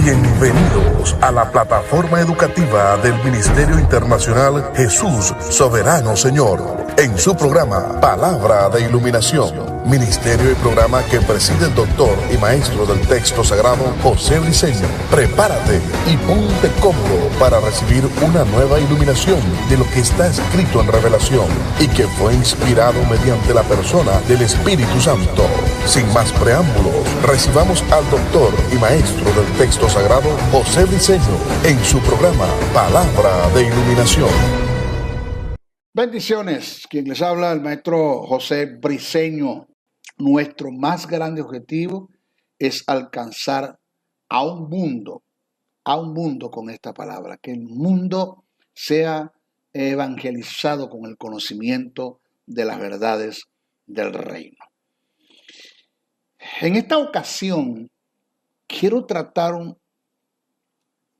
Bienvenidos a la plataforma educativa del Ministerio Internacional Jesús Soberano Señor, en su programa Palabra de Iluminación, ministerio y programa que preside el doctor y maestro del texto sagrado José Briceño. Prepárate y ponte cómodo para recibir una nueva iluminación de lo que está escrito en Revelación y que fue inspirado mediante la persona del Espíritu Santo. Sin más preámbulos, recibamos al doctor y maestro del texto sagrado José Briceño en su programa Palabra de Iluminación. Bendiciones, quien les habla, el maestro José Briceño. Nuestro más grande objetivo es alcanzar a un mundo con esta palabra, que el mundo sea evangelizado con el conocimiento de las verdades del reino. En esta ocasión quiero tratar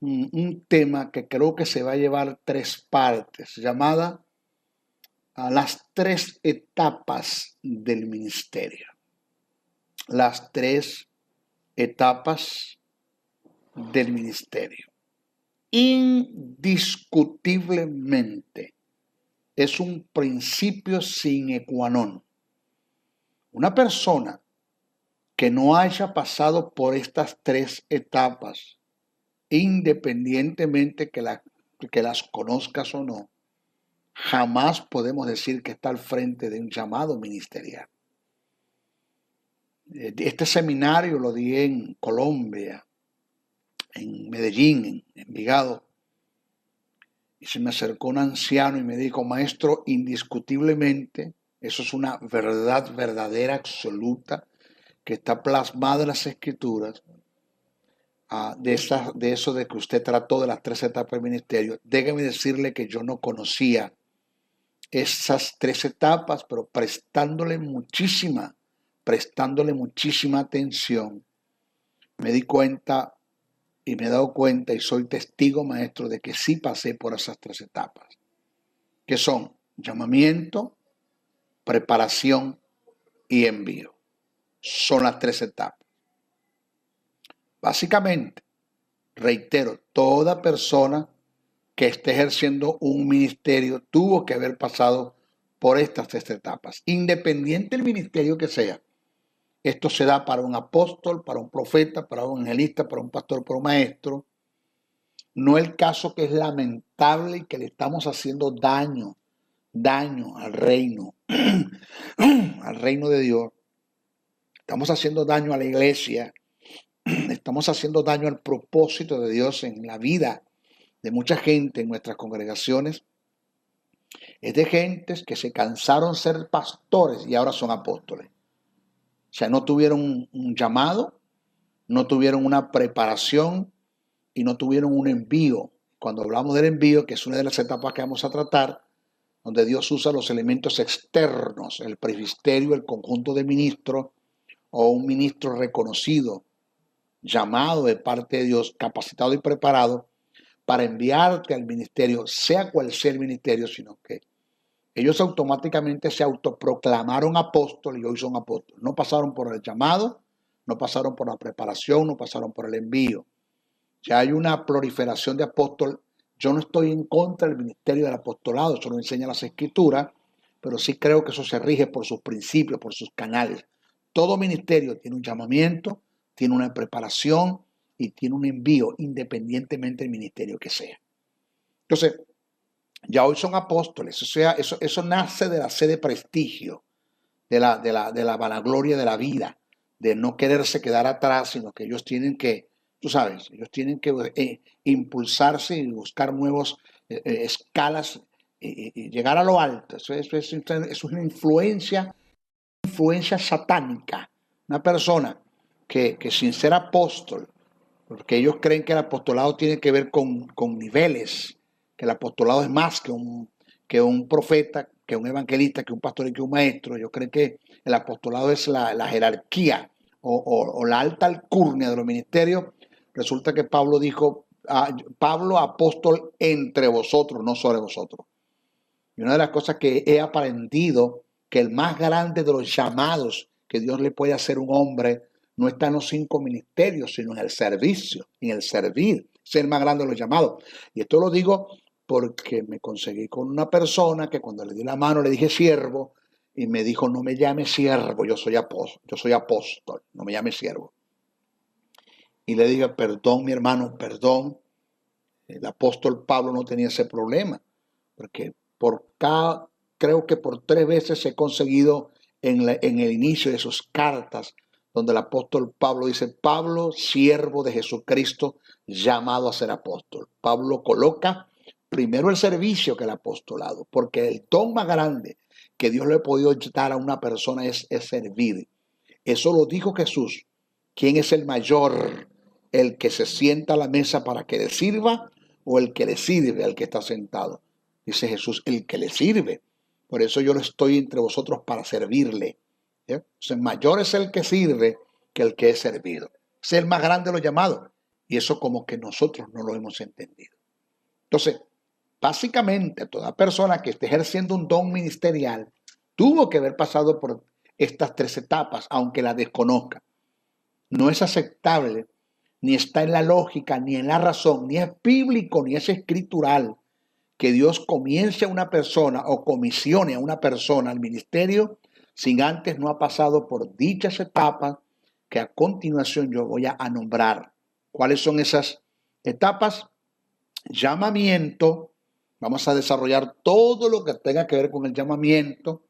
un tema que creo que se va a llevar 3 partes, llamada las 3 etapas del ministerio. Las 3 etapas del ministerio. Indiscutiblemente es un principio sine qua non. Una persona que no haya pasado por estas 3 etapas, independientemente que las conozcas o no, jamás podemos decir que está al frente de un llamado ministerial. Este seminario lo di en Colombia, en Medellín, en Envigado, y se me acercó un anciano y me dijo: maestro, indiscutiblemente, eso es una verdad verdadera, absoluta, que está plasmada en las Escrituras, de eso de que usted trató de las 3 etapas del ministerio. Déjeme decirle que yo no conocía esas 3 etapas, pero prestándole muchísima atención, me di cuenta y me he dado cuenta y soy testigo, maestro, de que sí pasé por esas 3 etapas, que son llamamiento, preparación y envío. Son las 3 etapas. Básicamente, reitero, toda persona que esté ejerciendo un ministerio tuvo que haber pasado por estas 3 etapas, independiente del ministerio que sea. Esto se da para un apóstol, para un profeta, para un evangelista, para un pastor, para un maestro. No el caso que es lamentable y que le estamos haciendo daño al reino, al reino de Dios. Estamos haciendo daño a la iglesia, estamos haciendo daño al propósito de Dios en la vida de mucha gente en nuestras congregaciones. Es de gentes que se cansaron de ser pastores y ahora son apóstoles. O sea, no tuvieron un llamado, no tuvieron una preparación y no tuvieron un envío. Cuando hablamos del envío, que es una de las etapas que vamos a tratar, donde Dios usa los elementos externos, el presbiterio, el conjunto de ministros o un ministro reconocido, llamado de parte de Dios, capacitado y preparado para enviarte al ministerio, sea cual sea el ministerio, sino que ellos automáticamente se autoproclamaron apóstoles y hoy son apóstoles. No pasaron por el llamado, no pasaron por la preparación, no pasaron por el envío. Ya hay una proliferación de apóstoles. Yo no estoy en contra del ministerio del apostolado, eso lo enseñan las Escrituras, pero sí creo que eso se rige por sus principios, por sus canales. Todo ministerio tiene un llamamiento, tiene una preparación y tiene un envío, independientemente del ministerio que sea. Entonces, ya hoy son apóstoles, o sea, eso nace de la sed de prestigio, de la vanagloria de la vida, de no quererse quedar atrás, sino que ellos tienen que, tú sabes, ellos tienen que impulsarse y buscar nuevas escalas y llegar a lo alto. Eso es una influencia satánica. Una persona que sin ser apóstol, porque ellos creen que el apostolado tiene que ver con niveles, que el apostolado es más que un profeta, que un evangelista, que un pastor y que un maestro. Yo creo que el apostolado es la jerarquía o la alta alcurnia de los ministerios. Resulta que Pablo dijo, Pablo apóstol entre vosotros, no sobre vosotros. Y una de las cosas que he aprendido, que el más grande de los llamados que Dios le puede hacer a un hombre no está en los 5 ministerios, sino en el servicio, en el servir, ser más grande de los llamados. Y esto lo digo porque me conseguí con una persona que cuando le di la mano le dije siervo y me dijo, no me llame siervo, yo soy apóstol, no me llame siervo. Y le dije, perdón mi hermano, perdón. El apóstol Pablo no tenía ese problema, porque creo que por 3 veces he conseguido en el inicio de sus cartas, donde el apóstol Pablo dice, Pablo, siervo de Jesucristo, llamado a ser apóstol. Pablo coloca primero el servicio que el apostolado, porque el don más grande que Dios le ha podido dar a una persona es servir. Eso lo dijo Jesús. ¿Quién es el mayor? ¿El que se sienta a la mesa para que le sirva o el que le sirve al que está sentado? Dice Jesús, el que le sirve. Por eso yo estoy entre vosotros para servirle. Entonces, mayor es el que sirve que el que es servido. Es el más grande de los llamados. Y eso como que nosotros no lo hemos entendido. Entonces, básicamente, toda persona que esté ejerciendo un don ministerial tuvo que haber pasado por estas 3 etapas, aunque la desconozca. No es aceptable, ni está en la lógica, ni en la razón, ni es bíblico, ni es escritural, que Dios comience a una persona o comisione a una persona al ministerio sin antes no ha pasado por dichas etapas que a continuación yo voy a nombrar. ¿Cuáles son esas etapas? Llamamiento. Vamos a desarrollar todo lo que tenga que ver con el llamamiento.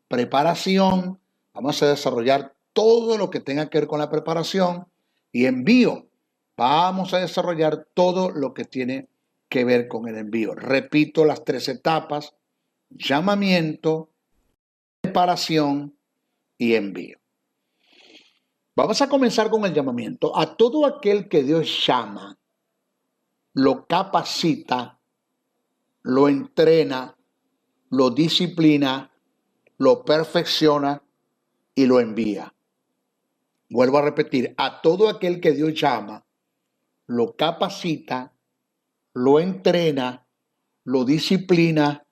Preparación. Vamos a desarrollar todo lo que tenga que ver con la preparación. Y envío. Vamos a desarrollar todo lo que tiene que ver con el envío. Repito las 3 etapas: llamamiento, preparación y envío. Vamos a comenzar con el llamamiento. A todo aquel que Dios llama, lo capacita, lo entrena, lo disciplina, lo perfecciona y lo envía. Vuelvo a repetir, a todo aquel que Dios llama, lo capacita, lo entrena, lo disciplina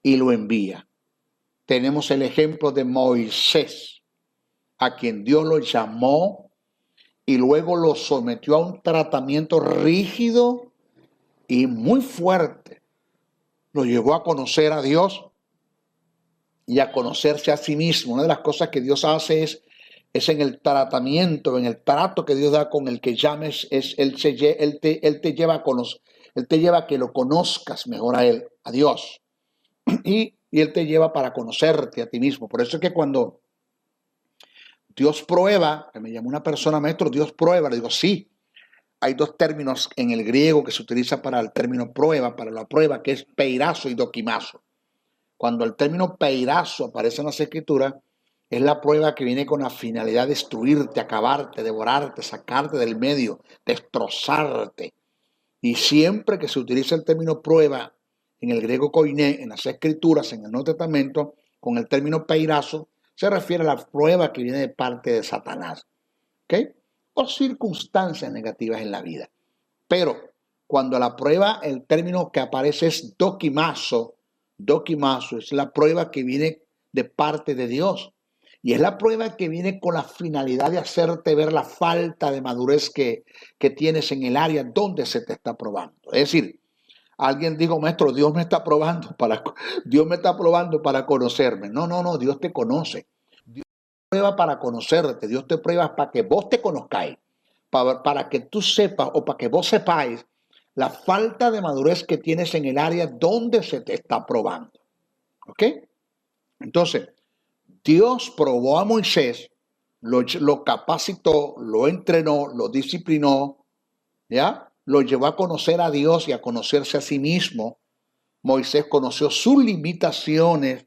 y lo envía. Tenemos el ejemplo de Moisés, a quien Dios lo llamó y luego lo sometió a un tratamiento rígido y muy fuerte. Lo llevó a conocer a Dios y a conocerse a sí mismo. Una de las cosas que Dios hace es en el tratamiento, en el trato que Dios da con el que llames, Él te lleva a conocer, Él te lleva a que lo conozcas mejor a Él, a Dios. Y Él te lleva para conocerte a ti mismo. Por eso es que cuando Dios prueba, que me llamó una persona, maestro, Dios prueba, le digo, sí. Hay 2 términos en el griego que se utiliza para el término prueba, para la prueba, que es peirazo y doquimazo. Cuando el término peirazo aparece en las escrituras, es la prueba que viene con la finalidad de destruirte, acabarte, devorarte, sacarte del medio, destrozarte. Y siempre que se utiliza el término prueba en el griego koiné, en las escrituras, en el Nuevo Testamento, con el término peirazo, se refiere a la prueba que viene de parte de Satanás. ¿Ok? O circunstancias negativas en la vida. Pero cuando la prueba, el término que aparece es doquimazo es la prueba que viene de parte de Dios. Y es la prueba que viene con la finalidad de hacerte ver la falta de madurez que tienes en el área donde se te está probando. Es decir, alguien dijo, maestro, Dios me está probando para conocerme. No, Dios te conoce. Dios te prueba para conocerte. Dios te prueba para que vos te conozcáis, para que tú sepas o para que vos sepáis la falta de madurez que tienes en el área donde se te está probando. ¿Ok? Entonces, Dios probó a Moisés, lo capacitó, lo entrenó, lo disciplinó, ¿ya? Lo llevó a conocer a Dios y a conocerse a sí mismo. Moisés conoció sus limitaciones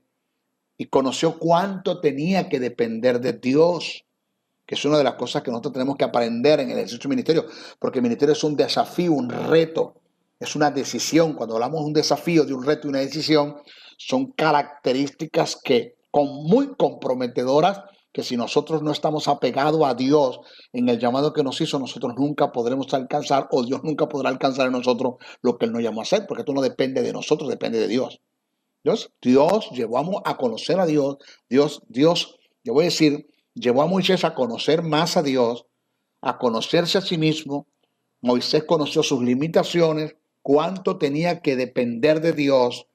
y conoció cuánto tenía que depender de Dios, que es una de las cosas que nosotros tenemos que aprender en el ejercicio del ministerio, porque el ministerio es un desafío, un reto, es una decisión. Cuando hablamos de un desafío, de un reto y una decisión, son características que muy comprometedoras, que si nosotros no estamos apegados a Dios en el llamado que nos hizo, nosotros nunca podremos alcanzar, o Dios nunca podrá alcanzar en nosotros lo que Él nos llamó a hacer, porque esto no depende de nosotros, depende de Dios. Dios llevó a conocer a Dios, yo voy a decir, llevó a Moisés a conocer más a Dios, a conocerse a sí mismo. Moisés conoció sus limitaciones, cuánto tenía que depender de Dios.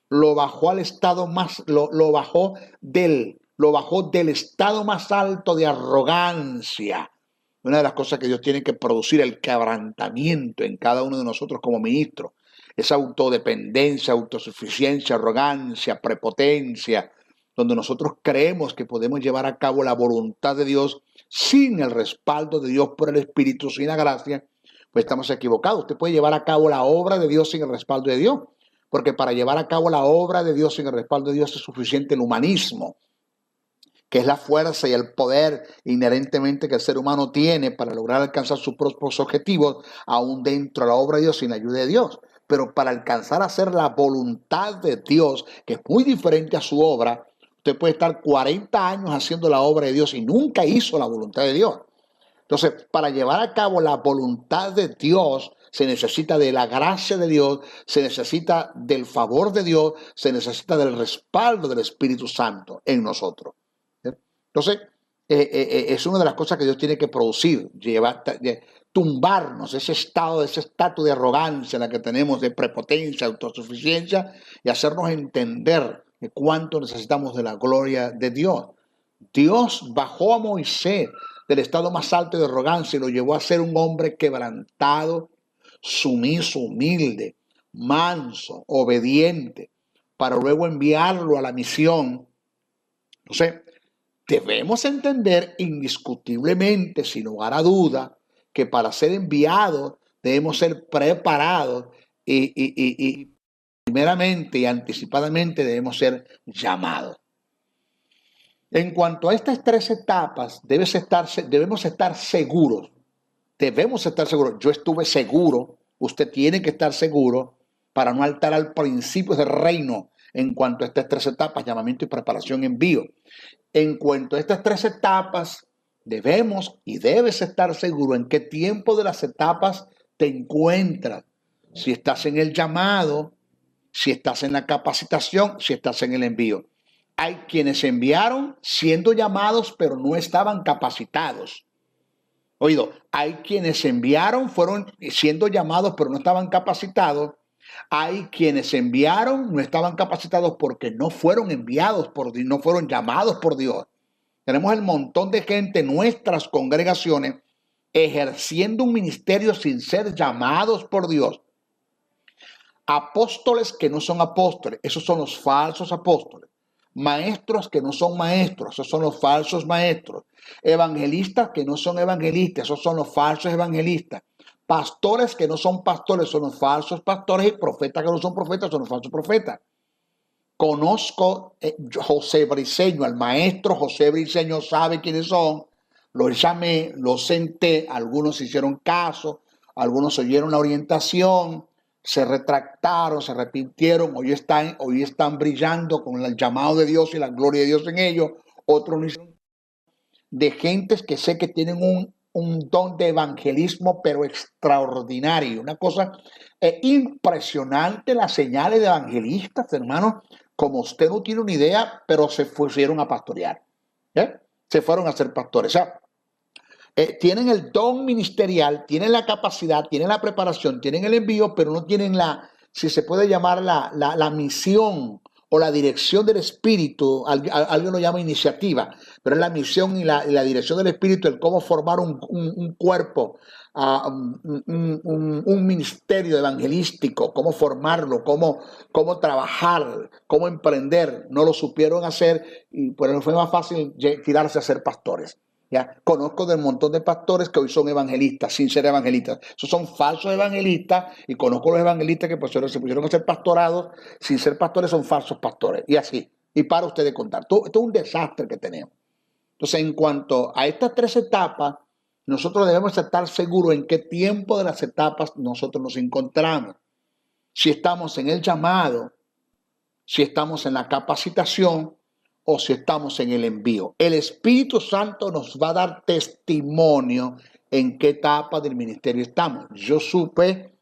Lo bajó al estado más, lo bajó del estado más alto de arrogancia. Una de las cosas que Dios tiene que producir, el quebrantamiento en cada uno de nosotros como ministros, esa autodependencia, autosuficiencia, arrogancia, prepotencia, donde nosotros creemos que podemos llevar a cabo la voluntad de Dios sin el respaldo de Dios por el Espíritu, sin la gracia, pues estamos equivocados. Usted puede llevar a cabo la obra de Dios sin el respaldo de Dios, porque para llevar a cabo la obra de Dios sin el respaldo de Dios es suficiente el humanismo, que es la fuerza y el poder inherentemente que el ser humano tiene para lograr alcanzar sus propios objetivos, aún dentro de la obra de Dios, sin la ayuda de Dios. Pero para alcanzar a hacer la voluntad de Dios, que es muy diferente a su obra, usted puede estar 40 años haciendo la obra de Dios y nunca hizo la voluntad de Dios. Entonces, para llevar a cabo la voluntad de Dios, se necesita de la gracia de Dios, se necesita del favor de Dios, se necesita del respaldo del Espíritu Santo en nosotros. Entonces, es una de las cosas que Dios tiene que producir, tumbarnos ese estatus de arrogancia en la que tenemos, de prepotencia, autosuficiencia, y hacernos entender de cuánto necesitamos de la gloria de Dios. Dios bajó a Moisés del estado más alto de arrogancia y lo llevó a ser un hombre quebrantado, sumiso, humilde, manso, obediente, para luego enviarlo a la misión. Entonces, debemos entender indiscutiblemente, sin lugar a duda, que para ser enviados debemos ser preparados y primeramente y anticipadamente debemos ser llamados. En cuanto a estas tres etapas, debemos estar seguros. Yo estuve seguro, usted tiene que estar seguro para no alterar principios del reino en cuanto a estas tres etapas, llamamiento y preparación, envío. En cuanto a estas tres etapas, debes estar seguro en qué tiempo de las etapas te encuentras. Si estás en el llamado, si estás en la capacitación, si estás en el envío. Hay quienes enviaron siendo llamados, pero no estaban capacitados. Hay quienes enviaron, fueron siendo llamados, pero no estaban capacitados. Hay quienes enviaron, no estaban capacitados porque no fueron enviados por Dios, no fueron llamados por Dios. Tenemos el montón de gente en nuestras congregaciones ejerciendo un ministerio sin ser llamados por Dios. Apóstoles que no son apóstoles, esos son los falsos apóstoles. Maestros que no son maestros, esos son los falsos maestros. Evangelistas que no son evangelistas, esos son los falsos evangelistas. Pastores que no son pastores, son los falsos pastores, y profetas que no son profetas, son los falsos profetas. Conozco José Briceño, al maestro José Briceño, sabe quiénes son. Los llamé, los senté, algunos hicieron caso, algunos oyeron la orientación, se retractaron, se arrepintieron, hoy están brillando con el llamado de Dios y la gloria de Dios en ellos. Otros no hicieron. De gentes que sé que tienen un don de evangelismo, pero extraordinario. Una cosa impresionante, las señales de evangelistas, hermanos, como usted no tiene una idea, pero se fueron a pastorear. Se fueron a ser pastores. O sea, tienen el don ministerial, tienen la capacidad, tienen la preparación, tienen el envío, pero no tienen si se puede llamar la misión o la dirección del Espíritu. Alguien lo llama iniciativa, pero es la misión y la dirección del Espíritu, el cómo formar un cuerpo, un ministerio evangelístico, cómo formarlo, cómo trabajar, cómo emprender. No lo supieron hacer y por eso fue más fácil tirarse a ser pastores. ¿Ya? Conozco del montón de pastores que hoy son evangelistas sin ser evangelistas. Esos son falsos evangelistas, y conozco los evangelistas que se pusieron a ser pastorados sin ser pastores, son falsos pastores. Y así. Y para usted de contar. Esto es un desastre que tenemos. Entonces, en cuanto a estas tres etapas, nosotros debemos estar seguros en qué tiempo de las etapas nosotros nos encontramos. Si estamos en el llamado, si estamos en la capacitación, o si estamos en el envío. El Espíritu Santo nos va a dar testimonio en qué etapa del ministerio estamos. Yo supe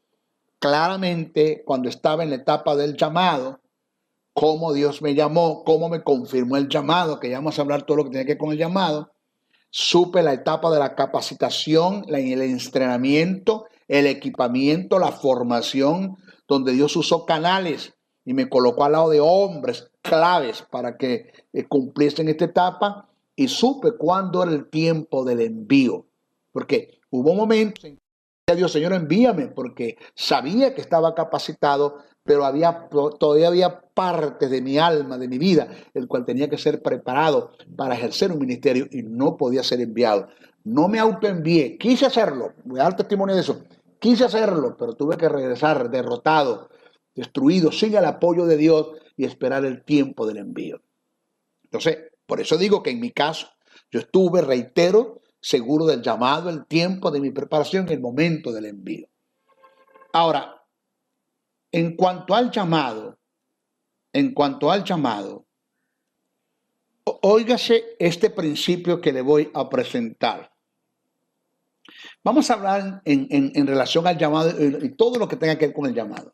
claramente cuando estaba en la etapa del llamado, cómo Dios me llamó, cómo me confirmó el llamado, que ya vamos a hablar todo lo que tiene que ver con el llamado. Supe la etapa de la capacitación, el entrenamiento, el equipamiento, la formación, donde Dios usó canales y me colocó al lado de hombres claves para que cumpliesen esta etapa, y supe cuándo era el tiempo del envío. Porque hubo momentos en que Dios, Señor, envíame, porque sabía que estaba capacitado, pero todavía había partes de mi alma, de mi vida, el cual tenía que ser preparado para ejercer un ministerio y no podía ser enviado. No me autoenvié, quise hacerlo, voy a dar testimonio de eso, quise hacerlo, pero tuve que regresar derrotado, destruido, sin el apoyo de Dios y esperar el tiempo del envío. Entonces, por eso digo que en mi caso, yo estuve, reitero, seguro del llamado, el tiempo de mi preparación, el momento del envío. Ahora, en cuanto al llamado, óigase este principio que le voy a presentar. Vamos a hablar en relación al llamado y todo lo que tenga que ver con el llamado.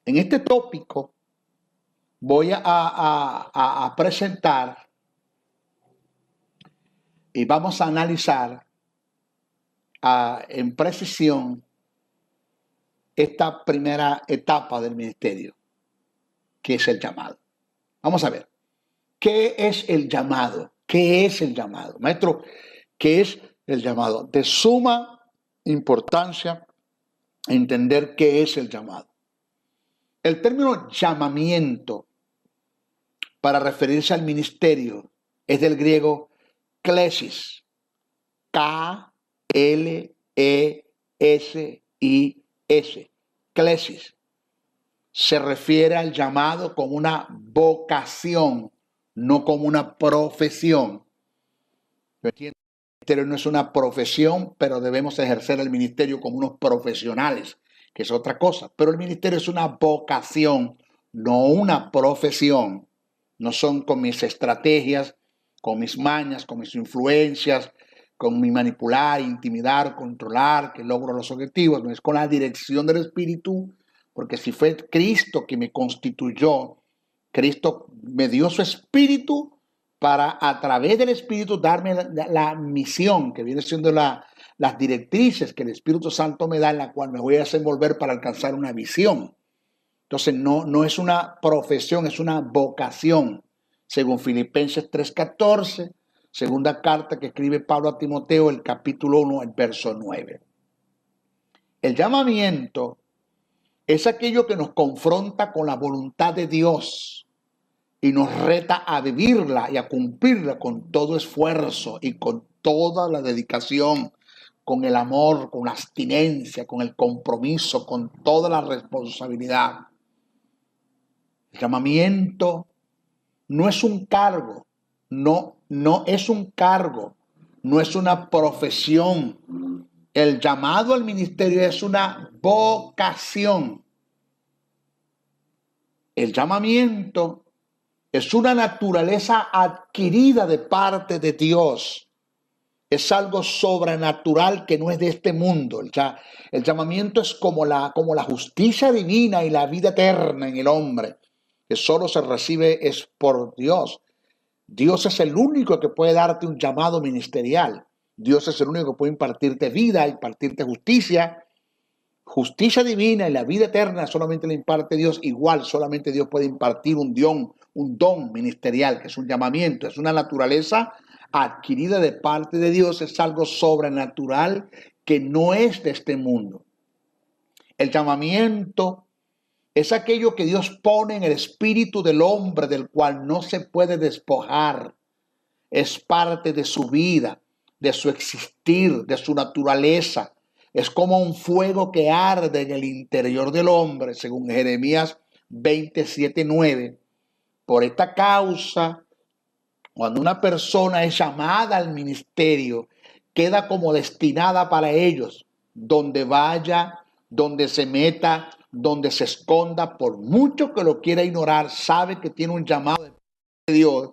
En este tópico voy a presentar y vamos a analizar en precisión esta primera etapa del ministerio, que es el llamado. Vamos a ver, ¿qué es el llamado? ¿Qué es el llamado? Maestro, ¿qué es el llamado? De suma importancia entender qué es el llamado. El término llamamiento para referirse al ministerio es del griego klesis, K-L-E-S-I-S, klesis. Se refiere al llamado como una vocación, no como una profesión. Yo entiendo que el ministerio no es una profesión, pero debemos ejercer el ministerio como unos profesionales, que es otra cosa. Pero el ministerio es una vocación, no una profesión. No son con mis estrategias, con mis mañas, con mis influencias, con mi manipular, intimidar, controlar, que logro los objetivos. No es con la dirección del Espíritu, porque si fue Cristo que me constituyó, Cristo me dio su Espíritu para a través del Espíritu darme la misión, que viene siendo las directrices que el Espíritu Santo me da, en la cual me voy a desenvolver para alcanzar una visión. Entonces no es una profesión, es una vocación, según Filipenses 3:14, segunda carta que escribe Pablo a Timoteo, el capítulo 1, el verso 9. El llamamiento es aquello que nos confronta con la voluntad de Dios y nos reta a vivirla y a cumplirla con todo esfuerzo y con toda la dedicación, con el amor, con la abstinencia, con el compromiso, con toda la responsabilidad. El llamamiento no es un cargo, no es un cargo, no es una profesión. El llamado al ministerio es una vocación. El llamamiento es una naturaleza adquirida de parte de Dios. Es algo sobrenatural que no es de este mundo. El llamamiento es como la justicia divina y la vida eterna en el hombre, que solo se recibe es por Dios. Dios es el único que puede darte un llamado ministerial. Dios es el único que puede impartirte vida, impartirte justicia. Justicia divina y la vida eterna solamente le imparte Dios. Igual solamente Dios puede impartir un don ministerial, que es un llamamiento, es una naturaleza adquirida de parte de Dios, es algo sobrenatural que no es de este mundo. El llamamiento es aquello que Dios pone en el espíritu del hombre, del cual no se puede despojar. Es parte de su vida, de su existir, de su naturaleza. Es como un fuego que arde en el interior del hombre, según Jeremías 27:9. Por esta causa, cuando una persona es llamada al ministerio, queda como destinada para ellos. Donde vaya, donde se meta, donde se esconda, por mucho que lo quiera ignorar, sabe que tiene un llamado de Dios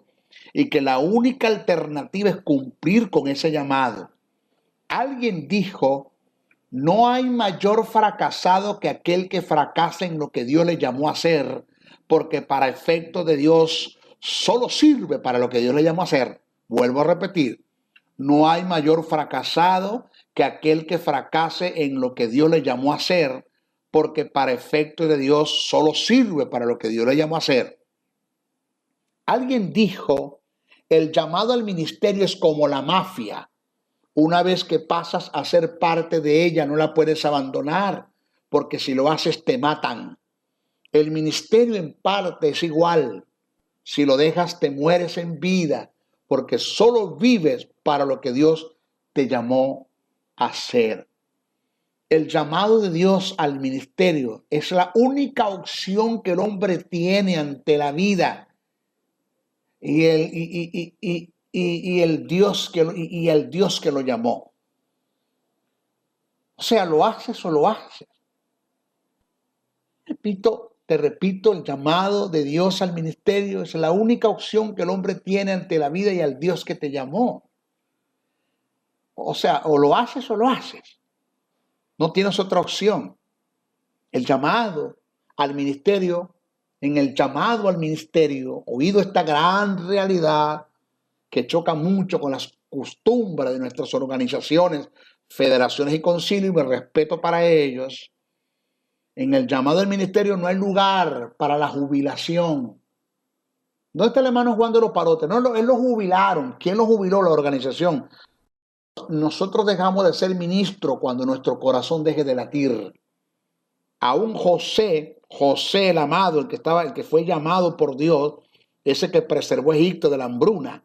y que la única alternativa es cumplir con ese llamado. Alguien dijo: no hay mayor fracasado que aquel que fracasa en lo que Dios le llamó a hacer, porque para efecto de Dios solo sirve para lo que Dios le llamó a hacer. Vuelvo a repetir, No hay mayor fracasado que aquel que fracase en lo que Dios le llamó a hacer, porque para efecto de Dios solo sirve para lo que Dios le llamó a hacer. Alguien dijo, el llamado al ministerio es como la mafia. Una vez que pasas a ser parte de ella, no la puedes abandonar, porque si lo haces te matan. El ministerio en parte es igual. Si lo dejas, te mueres en vida, porque solo vives para lo que Dios te llamó a hacer. El llamado de Dios al ministerio es la única opción que el hombre tiene ante la vida. El Dios que lo llamó. O sea, lo haces o lo haces. Te repito, el llamado de Dios al ministerio es la única opción que el hombre tiene ante la vida y al Dios que te llamó. O sea, o lo haces o lo haces. No tienes otra opción. El llamado al ministerio, en el llamado al ministerio, oído esta gran realidad que choca mucho con las costumbres de nuestras organizaciones, federaciones y concilios, y me respeto para ellos. En el llamado al ministerio no hay lugar para la jubilación. ¿Dónde está el hermano Juan de los Parotes? No, él lo jubilaron. ¿Quién lo jubiló? La organización. Nosotros dejamos de ser ministros cuando nuestro corazón deje de latir. Aún José el amado, el que fue llamado por Dios, ese que preservó Egipto de la hambruna,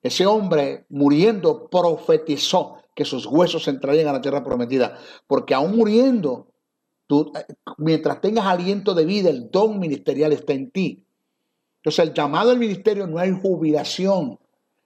ese hombre muriendo profetizó que sus huesos entrarían a la tierra prometida, porque aún muriendo, mientras tengas aliento de vida, el don ministerial está en ti. Entonces, el llamado al ministerio no hay jubilación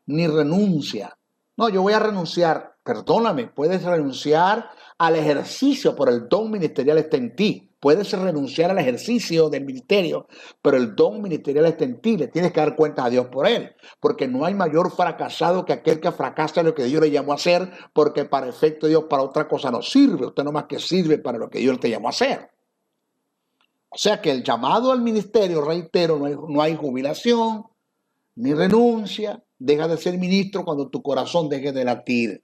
ni renuncia. No, yo voy a renunciar. Perdóname, puedes renunciar al ejercicio, pero el don ministerial está en ti. Puedes renunciar al ejercicio del ministerio, pero el don ministerial está en ti. Le tienes que dar cuentas a Dios por él, porque no hay mayor fracasado que aquel que fracasa en lo que Dios le llamó a hacer, porque para efecto de Dios para otra cosa no sirve. Usted no más que sirve para lo que Dios te llamó a hacer. O sea que el llamado al ministerio, reitero, no hay jubilación ni renuncia. Deja de ser ministro cuando tu corazón deje de latir.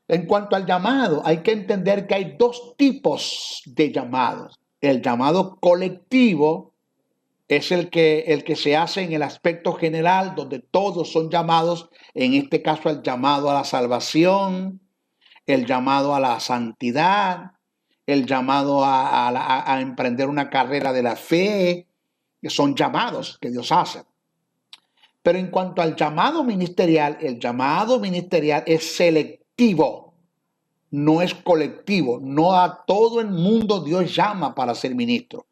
En cuanto al llamado, hay que entender que hay dos tipos de llamados. El llamado colectivo es el que se hace en el aspecto general, donde todos son llamados, en este caso el llamado a la salvación, el llamado a la santidad, el llamado a emprender una carrera de la fe, que son llamados que Dios hace. Pero en cuanto al llamado ministerial, el llamado ministerial es selectivo, no es colectivo. No a todo el mundo Dios llama para ser ministro.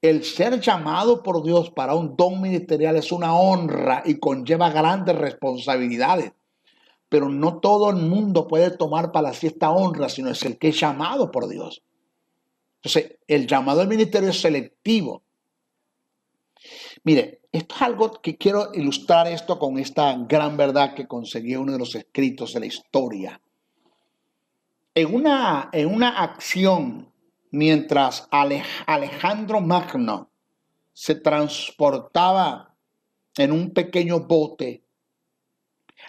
El ser llamado por Dios para un don ministerial es una honra y conlleva grandes responsabilidades. Pero no todo el mundo puede tomar para sí esta honra, sino es el que es llamado por Dios. Entonces, el llamado al ministerio es selectivo. Mire, esto es algo que quiero ilustrar esto con esta gran verdad que conseguí en uno de los escritos de la historia. En una acción, mientras Alejandro Magno se transportaba en un pequeño bote,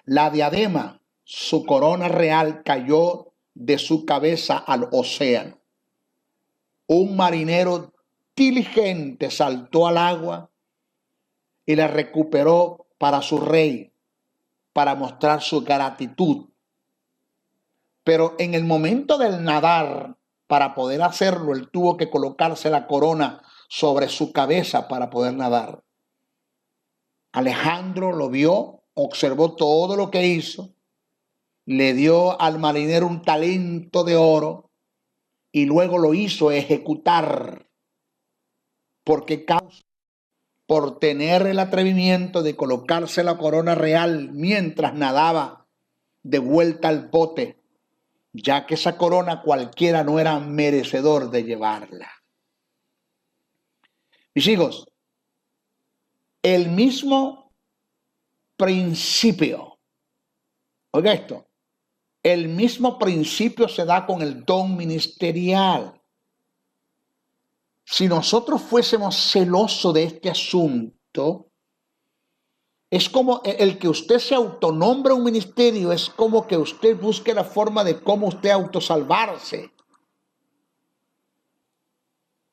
la diadema, su corona real, cayó de su cabeza al océano. Un marinero diligente saltó al agua y la recuperó para su rey, para mostrar su gratitud. Pero en el momento del nadar, para poder hacerlo, él tuvo que colocarse la corona sobre su cabeza para poder nadar. Alejandro lo vio, observó todo lo que hizo, le dio al marinero un talento de oro y luego lo hizo ejecutar. Porque por tener el atrevimiento de colocarse la corona real mientras nadaba de vuelta al bote, ya que esa corona cualquiera no era merecedor de llevarla. Mis hijos, el mismo principio, oiga esto, el mismo principio se da con el don ministerial. Si nosotros fuésemos celosos de este asunto, Es como el que usted se autonombre un ministerio, es como que usted busque la forma de cómo usted autosalvarse.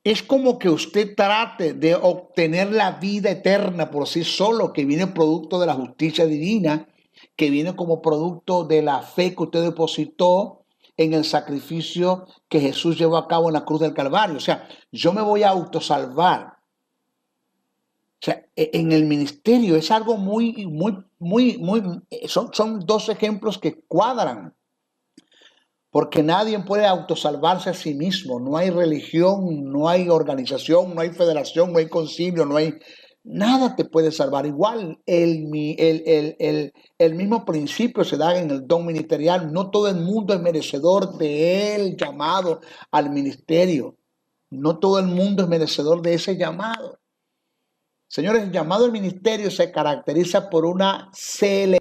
Es como que usted trate de obtener la vida eterna por sí solo, que viene producto de la justicia divina, que viene como producto de la fe que usted depositó en el sacrificio que Jesús llevó a cabo en la cruz del Calvario. O sea, yo me voy a autosalvar. O sea, en el ministerio es algo son dos ejemplos que cuadran. Porque nadie puede autosalvarse a sí mismo. No hay religión, no hay organización, no hay federación, no hay concilio, no hay... Nada te puede salvar. Igual el mismo principio se da en el don ministerial. No todo el mundo es merecedor del llamado al ministerio. No todo el mundo es merecedor de ese llamado. Señores, el llamado al ministerio se caracteriza por una selección.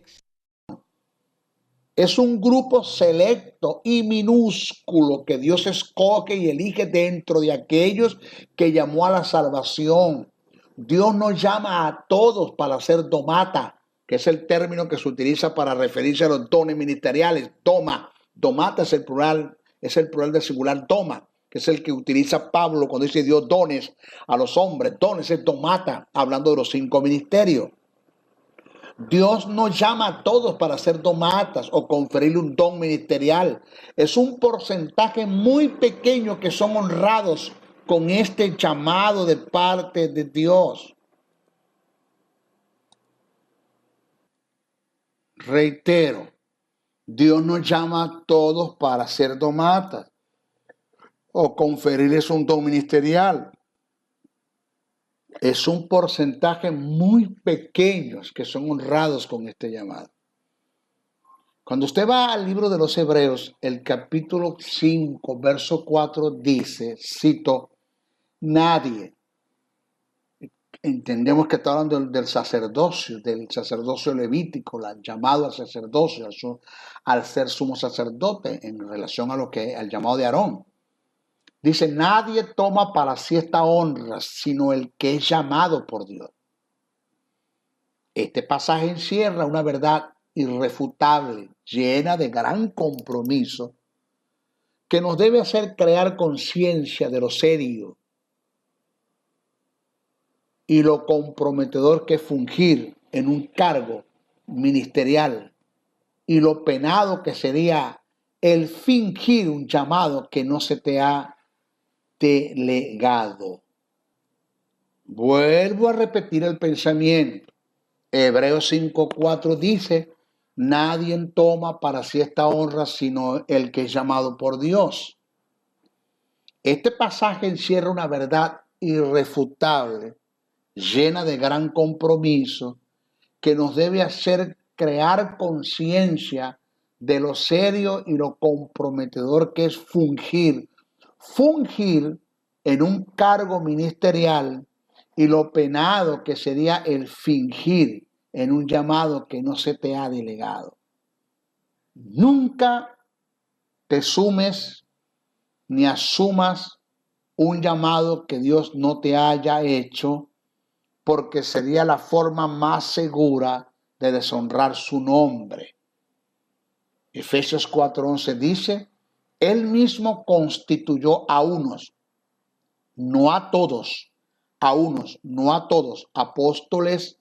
Es un grupo selecto y minúsculo que Dios escoge y elige dentro de aquellos que llamó a la salvación. Dios no llama a todos para ser domata, que es el término que se utiliza para referirse a los dones ministeriales. Domata es el plural del singular doma, que es el que utiliza Pablo cuando dice Dios dones a los hombres. Dones es domata, hablando de los 5 ministerios. Dios no llama a todos para ser domatas o conferirle un don ministerial. Es un porcentaje muy pequeño que son honrados con este llamado de parte de Dios. Reitero, Dios no llama a todos para ser domatas o conferirles un don ministerial. Es un porcentaje muy pequeño que son honrados con este llamado. Cuando usted va al libro de los Hebreos, el capítulo 5, verso 4 dice, cito, nadie, entendemos que está hablando del sacerdocio levítico, el llamado al sacerdocio, al ser sumo sacerdote en relación al llamado de Aarón. Dice, nadie toma para sí esta honra, sino el que es llamado por Dios. Este pasaje encierra una verdad irrefutable, llena de gran compromiso, que nos debe hacer crear conciencia de lo serio y lo comprometedor que es fungir en un cargo ministerial y lo penado que sería el fingir un llamado que no se te ha delegado. Vuelvo a repetir el pensamiento. Hebreos 5:4 dice, nadie toma para sí esta honra sino el que es llamado por Dios. Este pasaje encierra una verdad irrefutable, llena de gran compromiso, que nos debe hacer crear conciencia de lo serio y lo comprometedor que es fungir en un cargo ministerial y lo penado que sería el fingir en un llamado que no se te ha delegado. Nunca te sumes ni asumas un llamado que Dios no te haya hecho, porque sería la forma más segura de deshonrar su nombre. Efesios 4:11 dice, Él mismo constituyó a unos, no a todos, apóstoles,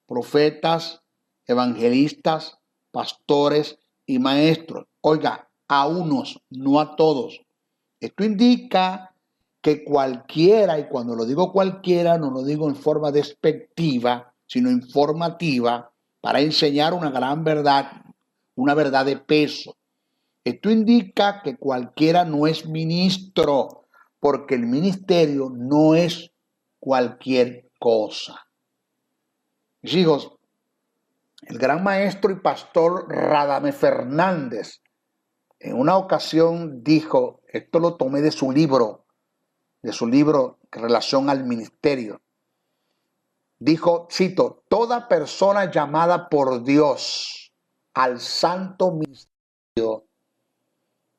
profetas, evangelistas, pastores y maestros. Oiga, a unos, no a todos. Esto indica que cualquiera, y cuando lo digo cualquiera, no lo digo en forma despectiva, sino informativa, para enseñar una gran verdad, una verdad de peso. Esto indica que cualquiera no es ministro, porque el ministerio no es cualquier cosa. Mis hijos, el gran maestro y pastor Radame Fernández en una ocasión dijo, esto lo tomé de su libro Relación al Ministerio. Dijo, cito, toda persona llamada por Dios al santo ministerio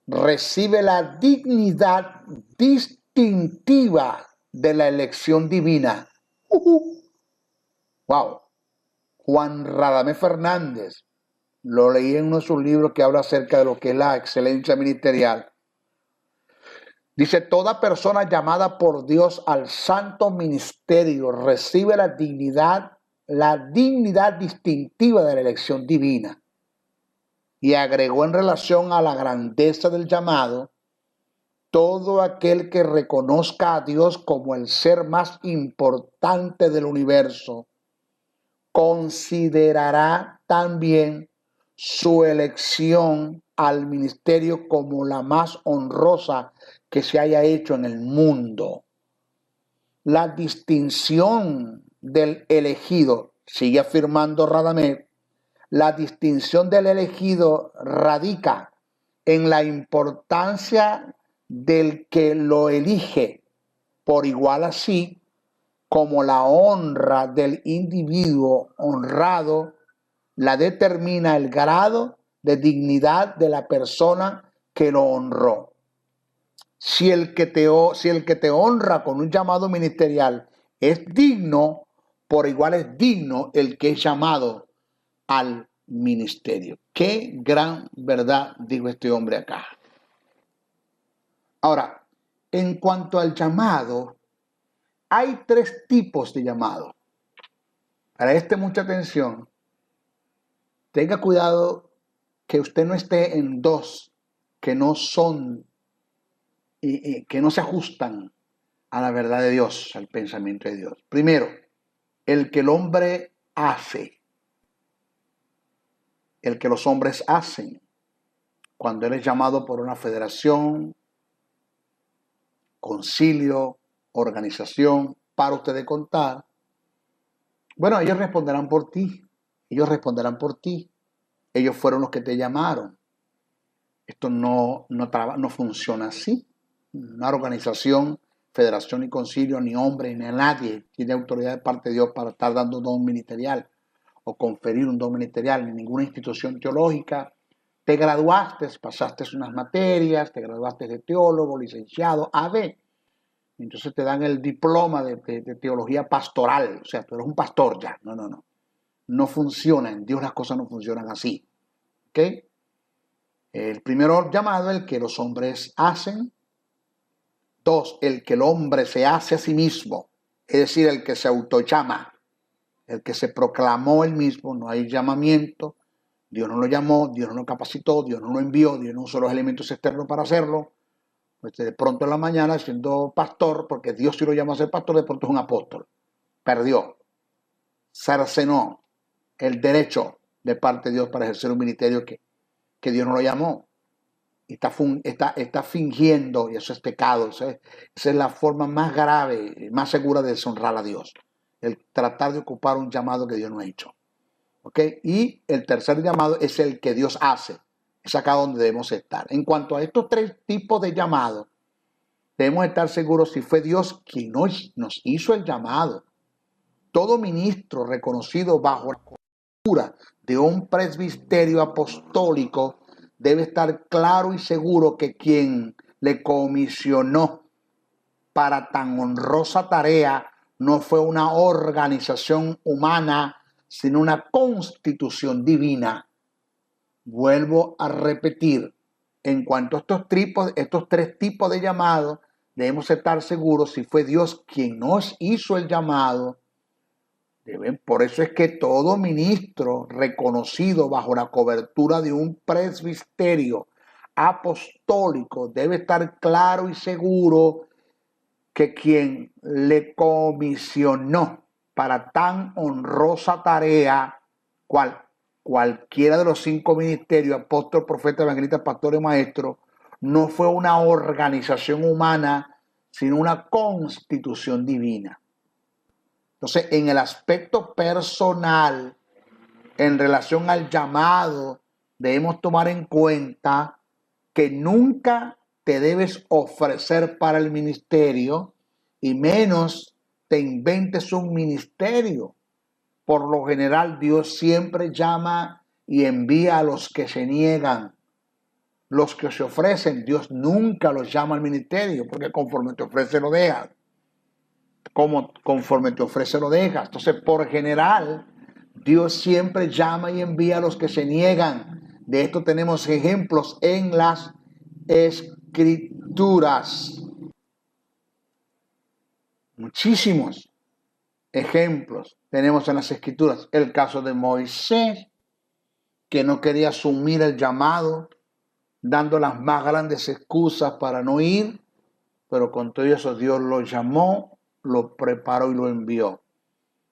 recibe la dignidad distintiva de la elección divina. Wow. Juan Radamés Fernández, lo leí en uno de sus libros que habla acerca de lo que es la excelencia ministerial. Dice, toda persona llamada por Dios al santo ministerio recibe la dignidad distintiva de la elección divina. Y agregó en relación a la grandeza del llamado, todo aquel que reconozca a Dios como el ser más importante del universo, considerará también su elección al ministerio como la más honrosa que se haya hecho en el mundo. La distinción del elegido, sigue afirmando Radamés, la distinción del elegido radica en la importancia del que lo elige, por igual así como la honra del individuo honrado la determina el grado de dignidad de la persona que lo honró. Si el que te honra con un llamado ministerial es digno, por igual es digno el que es llamado al ministerio. Qué gran verdad dijo este hombre acá. Ahora, en cuanto al llamado, hay 3 tipos de llamado. Para mucha atención. Tenga cuidado que usted no esté en 2 que no son que no se ajustan a la verdad de Dios, al pensamiento de Dios. Primero, el que el hombre hace, el que los hombres hacen, cuando él es llamado por una federación, concilio, organización, para usted de contar. Bueno, ellos responderán por ti, ellos fueron los que te llamaron. Esto no funciona así. Una organización, federación y concilio, ni hombre, ni nadie tiene autoridad de parte de Dios para estar dando don ministerial o conferir un don ministerial, ni ninguna institución teológica. Te graduaste, pasaste unas materias, te graduaste de teólogo, licenciado, AB. Entonces te dan el diploma de teología pastoral. O sea, tú eres un pastor ya. No. No funciona. En Dios las cosas no funcionan así. ¿Ok? El primero llamado, el que los hombres hacen. 2, el que el hombre se hace a sí mismo, es decir, el que se autollama, el que se proclamó él mismo. No hay llamamiento, Dios no lo llamó, Dios no lo capacitó, Dios no lo envió, Dios no usó los elementos externos para hacerlo. Pues de pronto en la mañana, siendo pastor, porque Dios sí lo llamó a ser pastor, de pronto es un apóstol. Perdió, cercenó el derecho de parte de Dios para ejercer un ministerio que Dios no lo llamó. Está fingiendo, y eso es pecado. Esa es la forma más grave, más segura de deshonrar a Dios. El tratar de ocupar un llamado que Dios no ha hecho. ¿Ok? Y el tercer llamado es el que Dios hace. Es acá donde debemos estar. En cuanto a estos 3 tipos de llamados, debemos estar seguros si fue Dios quien nos hizo el llamado. Todo ministro reconocido bajo la cobertura de un presbiterio apostólico debe estar claro y seguro que quien le comisionó para tan honrosa tarea no fue una organización humana, sino una constitución divina. Vuelvo a repetir, en cuanto a estos 3 tipos de llamados, debemos estar seguros si fue Dios quien nos hizo el llamado. Por eso es que todo ministro reconocido bajo la cobertura de un presbiterio apostólico debe estar claro y seguro que quien le comisionó para tan honrosa tarea, cualquiera de los 5 ministerios, apóstol, profeta, evangelista, pastor y maestro, no fue una organización humana, sino una constitución divina. Entonces, en el aspecto personal, en relación al llamado, debemos tomar en cuenta que nunca te debes ofrecer para el ministerio y menos te inventes un ministerio. Por lo general, Dios siempre llama y envía a los que se niegan. Los que se ofrecen, Dios nunca los llama al ministerio, porque conforme te ofrece lo dejas. Conforme te ofrece lo dejas. Entonces, por general, Dios siempre llama y envía a los que se niegan. De esto tenemos ejemplos en las Escrituras. Muchísimos ejemplos tenemos en las Escrituras. El caso de Moisés, que no quería asumir el llamado, dando las más grandes excusas para no ir, pero con todo eso Dios lo llamó, lo preparó y lo envió.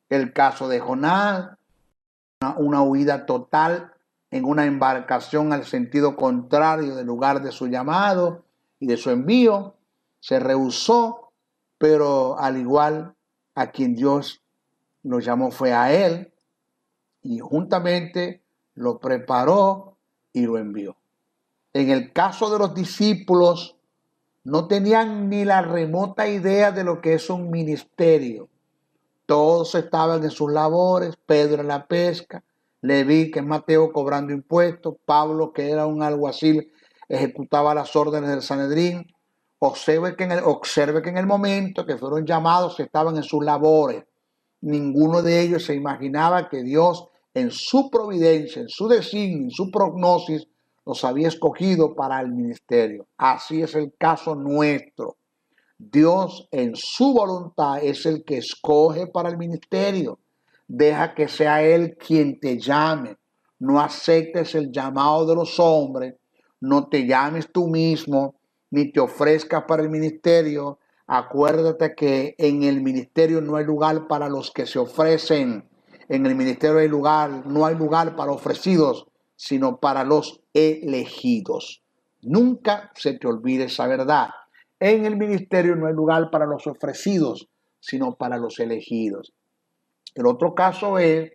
El caso de Jonás, una huida total en una embarcación al sentido contrario del lugar de su llamado y de su envío, se rehusó, pero al igual a quien Dios lo llamó fue a él, y juntamente lo preparó y lo envió. En el caso de los discípulos, no tenían ni la remota idea de lo que es un ministerio. Todos estaban en sus labores, Pedro en la pesca, Leví, que es Mateo, cobrando impuestos, Pablo, que era un alguacil, ejecutaba las órdenes del Sanedrín. Observe que en el momento que fueron llamados estaban en sus labores. Ninguno de ellos se imaginaba que Dios, en su providencia, en su designio, en su prognosis, los había escogido para el ministerio. Así es el caso nuestro. Dios en su voluntad es el que escoge para el ministerio. Deja que sea Él quien te llame. No aceptes el llamado de los hombres. No te llames tú mismo, ni te ofrezcas para el ministerio. Acuérdate que en el ministerio no hay lugar para los que se ofrecen. En el ministerio no hay lugar para ofrecidos, sino para los elegidos. Nunca se te olvide esa verdad. En el ministerio no hay lugar para los ofrecidos, sino para los elegidos. El otro caso es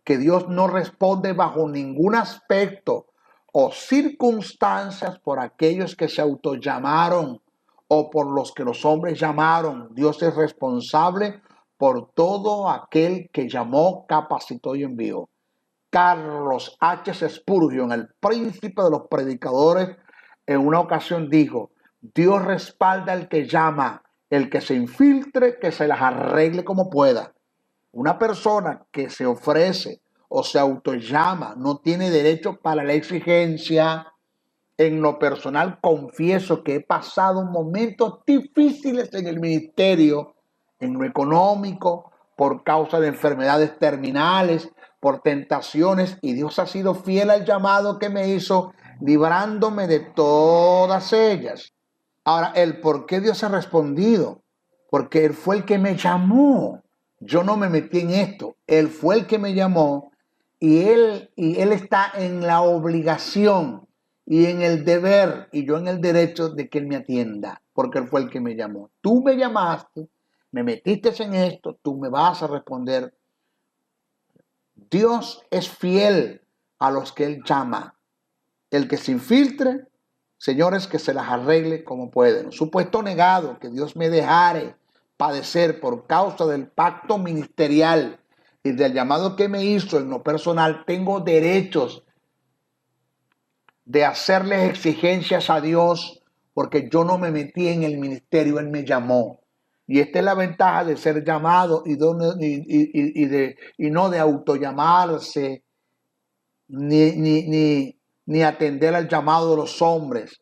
que Dios no responde bajo ningún aspecto o circunstancias por aquellos que se autollamaron o por los que los hombres llamaron. Dios es responsable por todo aquel que llamó, capacitó y envió. Carlos H. Spurgeon, el príncipe de los predicadores, en una ocasión dijo: Dios respalda al que llama, el que se infiltre, que se las arregle como pueda. Una persona que se ofrece o se autollama no tiene derecho para la exigencia. En lo personal confieso que he pasado momentos difíciles en el ministerio, en lo económico, por causa de enfermedades terminales, por tentaciones, y Dios ha sido fiel al llamado que me hizo, librándome de todas ellas. Ahora, el por qué Dios ha respondido, porque Él fue el que me llamó. Yo no me metí en esto, Él fue el que me llamó, y Él está en la obligación y en el deber, y yo en el derecho de que Él me atienda, porque Él fue el que me llamó. Tú me llamaste, me metiste en esto, tú me vas a responder. Dios es fiel a los que Él llama. El que se infiltre, señores, que se las arregle como pueden. Supuesto negado que Dios me dejare padecer por causa del pacto ministerial y del llamado que me hizo en lo personal, tengo derechos de hacerles exigencias a Dios, porque yo no me metí en el ministerio, Él me llamó. Y esta es la ventaja de ser llamado y no de autollamarse ni atender al llamado de los hombres,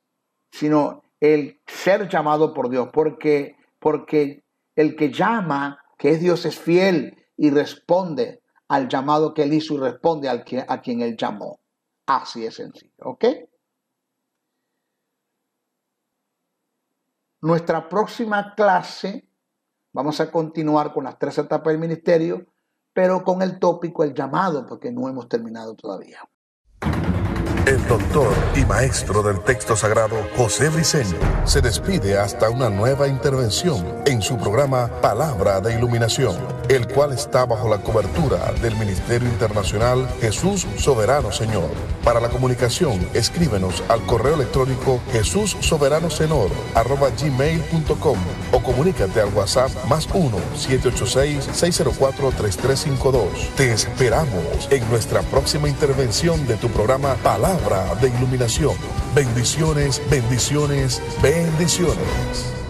sino el ser llamado por Dios, porque el que llama, que es Dios, es fiel y responde al llamado que Él hizo y responde a quien Él llamó. Así es sencillo, ¿ok? Nuestra próxima clase vamos a continuar con las 3 etapas del ministerio, pero con el tópico el llamado, porque no hemos terminado todavía. El doctor y maestro del texto sagrado, José Briceño, se despide hasta una nueva intervención en su programa Palabra de Iluminación, el cual está bajo la cobertura del Ministerio Internacional Jesús Soberano Señor. Para la comunicación, escríbenos al correo electrónico jesussoberanosenor@gmail.com o comunícate al WhatsApp +1 786-604-3352. Te esperamos en nuestra próxima intervención de tu programa Palabra de Iluminación. Bendiciones, bendiciones, bendiciones.